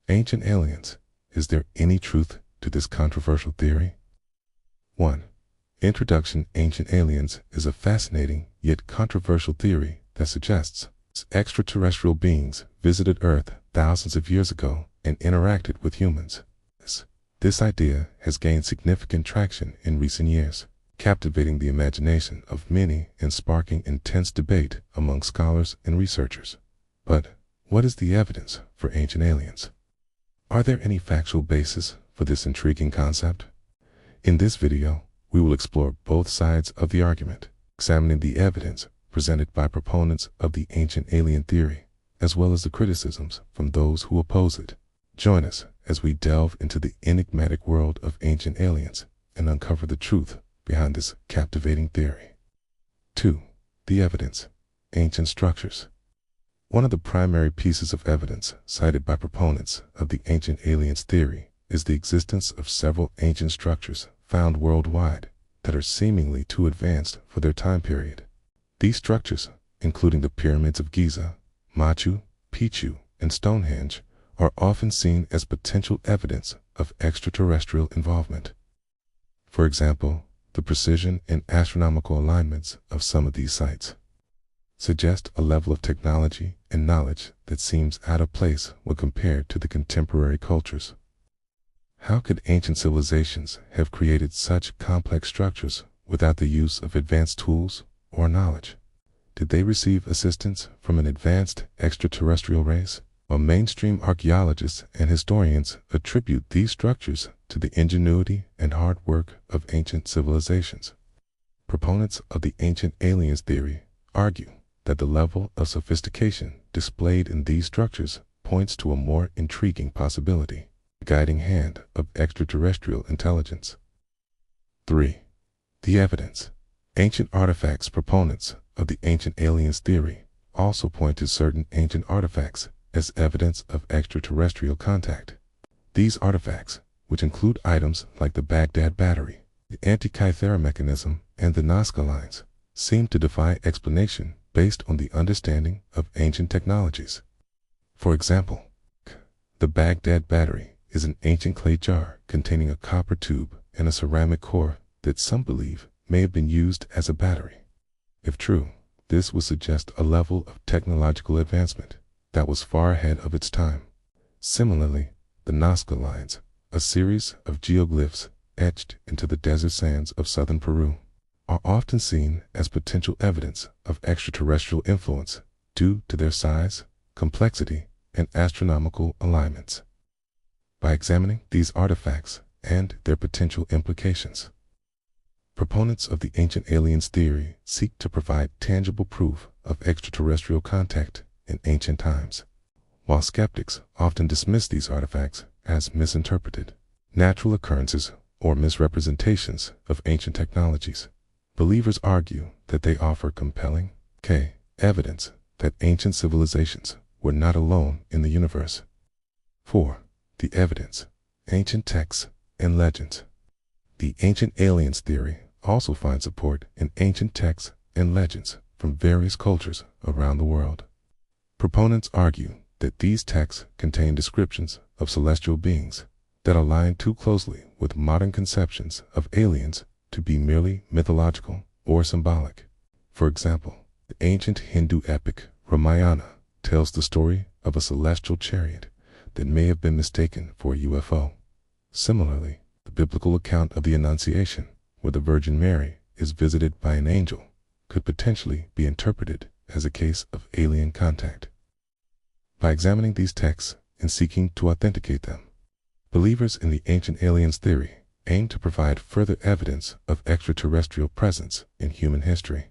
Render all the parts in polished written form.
Ancient aliens. Is there any truth to this controversial theory? 1. Introduction. Ancient aliens is a fascinating yet controversial theory that suggests extraterrestrial beings visited Earth thousands of years ago and interacted with humans. This idea has gained significant traction in recent years, captivating the imagination of many and sparking intense debate among scholars and researchers. But what is the evidence for ancient aliens? Are there any factual basis for this intriguing concept? In this video, we will explore both sides of the argument, examining the evidence presented by proponents of the ancient alien theory, as well as the criticisms from those who oppose it. Join us as we delve into the enigmatic world of ancient aliens and uncover the truth behind this captivating theory. 2. The evidence. Ancient structures. One of the primary pieces of evidence cited by proponents of the ancient aliens theory is the existence of several ancient structures found worldwide that are seemingly too advanced for their time period. These structures, including the pyramids of Giza, Machu Picchu, and Stonehenge, are often seen as potential evidence of extraterrestrial involvement. For example, the precision and astronomical alignments of some of these sites suggest a level of technology and knowledge that seems out of place when compared to the contemporary cultures. How could ancient civilizations have created such complex structures without the use of advanced tools or knowledge? Did they receive assistance from an advanced extraterrestrial race? While mainstream archaeologists and historians attribute these structures to the ingenuity and hard work of ancient civilizations, proponents of the ancient aliens theory argue that the level of sophistication displayed in these structures points to a more intriguing possibility, the guiding hand of extraterrestrial intelligence. 3. The evidence. Ancient artifacts. Proponents of the ancient aliens theory also point to certain ancient artifacts as evidence of extraterrestrial contact. These artifacts, which include items like the Baghdad battery, the Antikythera mechanism, and the Nazca Lines, seem to defy explanation based on the understanding of ancient technologies. For example, the Baghdad battery is an ancient clay jar containing a copper tube and a ceramic core that some believe may have been used as a battery. If true, this would suggest a level of technological advancement that was far ahead of its time. Similarly, the Nazca Lines, a series of geoglyphs etched into the desert sands of southern Peru, are often seen as potential evidence of extraterrestrial influence due to their size, complexity, and astronomical alignments. By examining these artifacts and their potential implications, proponents of the ancient aliens theory seek to provide tangible proof of extraterrestrial contact in ancient times. While skeptics often dismiss these artifacts as misinterpreted, natural occurrences, or misrepresentations of ancient technologies, believers argue that they offer compelling evidence that ancient civilizations were not alone in the universe. 4. The evidence. Ancient texts and legends. The ancient aliens theory also finds support in ancient texts and legends from various cultures around the world. Proponents argue that these texts contain descriptions of celestial beings that align too closely with modern conceptions of aliens to be merely mythological or symbolic. For example, the ancient Hindu epic Ramayana tells the story of a celestial chariot that may have been mistaken for a UFO. Similarly, the biblical account of the Annunciation, where the Virgin Mary is visited by an angel, could potentially be interpreted as a case of alien contact. By examining these texts and seeking to authenticate them, believers in the ancient aliens theory aim to provide further evidence of extraterrestrial presence in human history.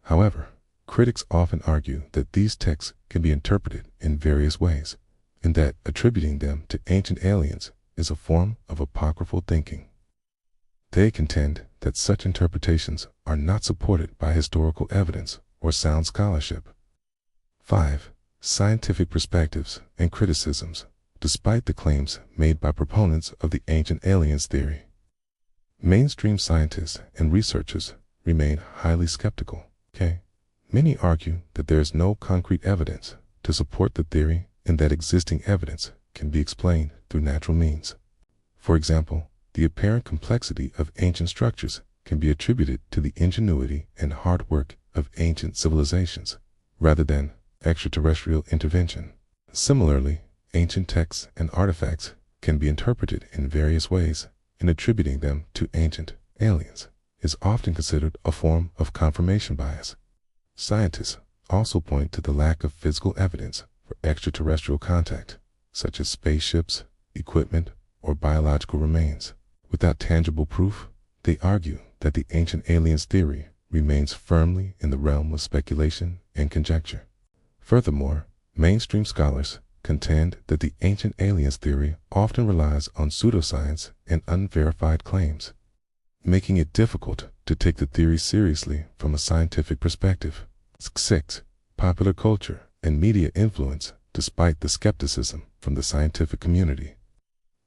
However, critics often argue that these texts can be interpreted in various ways, and that attributing them to ancient aliens is a form of apocryphal thinking. They contend that such interpretations are not supported by historical evidence or sound scholarship. 5. Scientific perspectives and criticisms. Despite the claims made by proponents of the ancient aliens theory, mainstream scientists and researchers remain highly skeptical. Many argue that there is no concrete evidence to support the theory and that existing evidence can be explained through natural means. For example, the apparent complexity of ancient structures can be attributed to the ingenuity and hard work of ancient civilizations, rather than extraterrestrial intervention. Similarly, ancient texts and artifacts can be interpreted in various ways, and attributing them to ancient aliens is often considered a form of confirmation bias. Scientists also point to the lack of physical evidence for extraterrestrial contact, such as spaceships, equipment, or biological remains. Without tangible proof, they argue that the ancient aliens theory remains firmly in the realm of speculation and conjecture. Furthermore, mainstream scholars contend that the ancient aliens theory often relies on pseudoscience and unverified claims, making it difficult to take the theory seriously from a scientific perspective. 6. Popular culture and media influence despite the skepticism from the scientific community.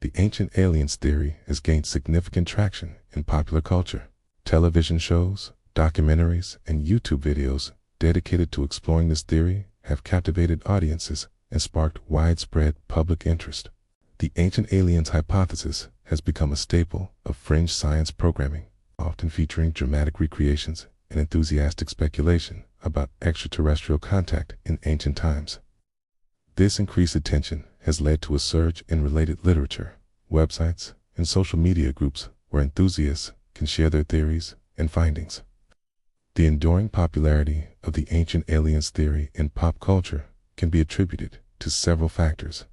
The ancient aliens theory has gained significant traction in popular culture. Television shows, documentaries, and YouTube videos dedicated to exploring this theory have captivated audiences and sparked widespread public interest. The ancient aliens hypothesis has become a staple of fringe science programming, often featuring dramatic recreations and enthusiastic speculation about extraterrestrial contact in ancient times. This increased attention has led to a surge in related literature, websites, and social media groups where enthusiasts can share their theories and findings. The enduring popularity of the ancient aliens theory in pop culture can be attributed to several factors.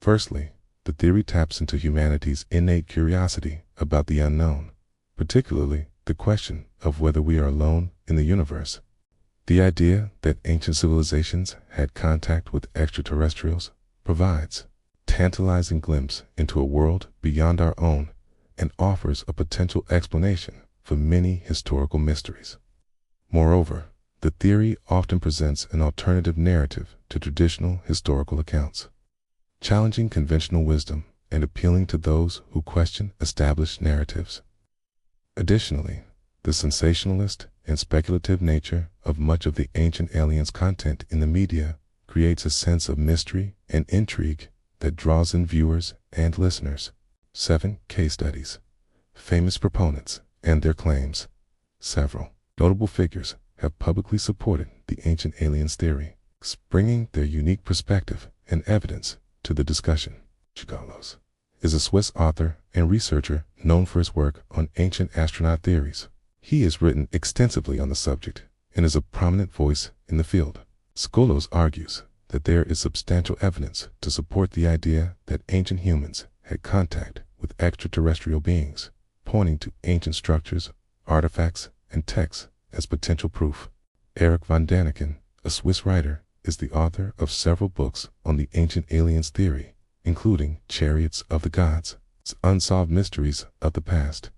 Firstly, the theory taps into humanity's innate curiosity about the unknown, particularly the question of whether we are alone in the universe. The idea that ancient civilizations had contact with extraterrestrials provides a tantalizing glimpse into a world beyond our own and offers a potential explanation for many historical mysteries. Moreover, the theory often presents an alternative narrative to traditional historical accounts, challenging conventional wisdom and appealing to those who question established narratives. Additionally, the sensationalist and speculative nature of much of the ancient aliens content in the media creates a sense of mystery and intrigue that draws in viewers and listeners. 7. Case studies. Famous proponents and their claims. Several notable figures have publicly supported the ancient aliens theory, bringing their unique perspective and evidence to the discussion. Chigalos is a Swiss author and researcher known for his work on ancient astronaut theories. He has written extensively on the subject and is a prominent voice in the field. Skolos argues that there is substantial evidence to support the idea that ancient humans had contact with extraterrestrial beings, pointing to ancient structures, artifacts, and texts as potential proof. Eric von Daniken, a Swiss writer, is the author of several books on the ancient aliens theory, including Chariots of the Gods, Unsolved Mysteries of the Past.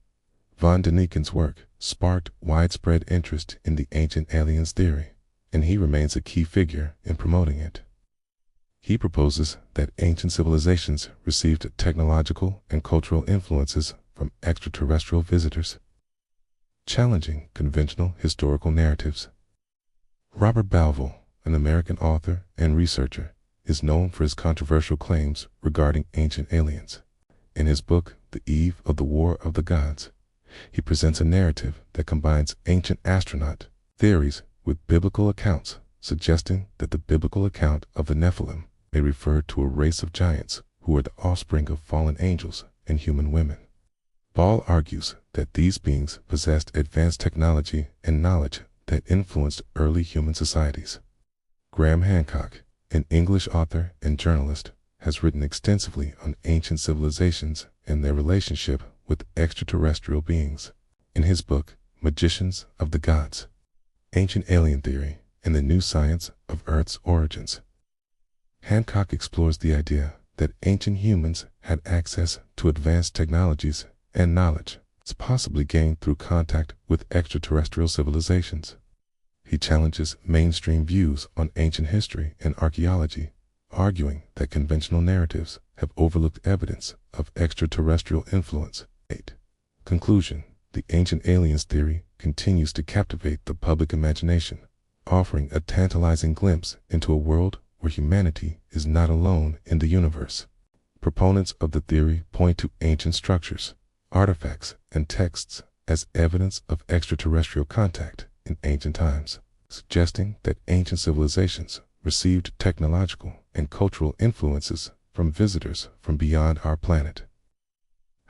Von Daniken's work sparked widespread interest in the ancient aliens theory, and he remains a key figure in promoting it. He proposes that ancient civilizations received technological and cultural influences from extraterrestrial visitors, challenging conventional historical narratives. Robert Balville, an American author and researcher, is known for his controversial claims regarding ancient aliens. In his book, The Eve of the War of the Gods, he presents a narrative that combines ancient astronaut theories with biblical accounts, suggesting that the biblical account of the Nephilim may refer to a race of giants who were the offspring of fallen angels and human women. Ball argues that these beings possessed advanced technology and knowledge that influenced early human societies. Graham Hancock, an English author and journalist, has written extensively on ancient civilizations and their relationship with extraterrestrial beings. In his book, Magicians of the Gods, Ancient Alien Theory and the New Science of Earth's Origins, Hancock explores the idea that ancient humans had access to advanced technologies and knowledge, possibly gained through contact with extraterrestrial civilizations. He challenges mainstream views on ancient history and archaeology, arguing that conventional narratives have overlooked evidence of extraterrestrial influence. 8. Conclusion. The ancient aliens theory continues to captivate the public imagination, offering a tantalizing glimpse into a world where humanity is not alone in the universe. Proponents of the theory point to ancient structures, artifacts, and texts as evidence of extraterrestrial contact in ancient times, suggesting that ancient civilizations received technological and cultural influences from visitors from beyond our planet.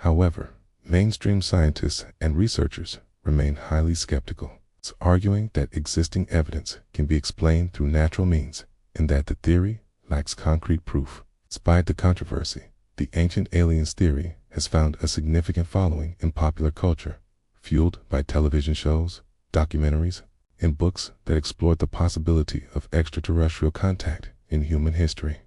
However, mainstream scientists and researchers remain highly skeptical, arguing that existing evidence can be explained through natural means and that the theory lacks concrete proof. Despite the controversy, the ancient aliens theory has found a significant following in popular culture, fueled by television shows, documentaries, and books that explored the possibility of extraterrestrial contact in human history.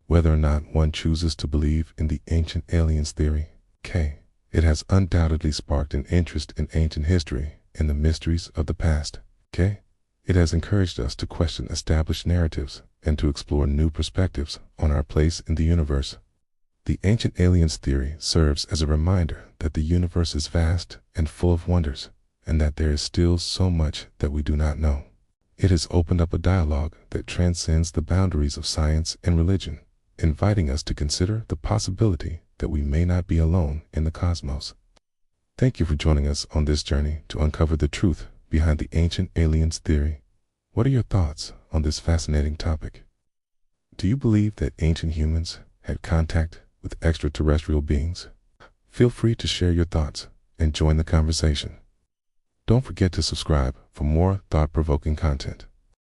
Whether or not one chooses to believe in the ancient aliens theory, it has undoubtedly sparked an interest in ancient history and the mysteries of the past. It has encouraged us to question established narratives and to explore new perspectives on our place in the universe. The ancient aliens theory serves as a reminder that the universe is vast and full of wonders, and that there is still so much that we do not know. It has opened up a dialogue that transcends the boundaries of science and religion, inviting us to consider the possibility that we may not be alone in the cosmos. Thank you for joining us on this journey to uncover the truth behind the ancient aliens theory. What are your thoughts on this fascinating topic? Do you believe that ancient humans had contact with extraterrestrial beings? Feel free to share your thoughts and join the conversation. Don't forget to subscribe for more thought-provoking content.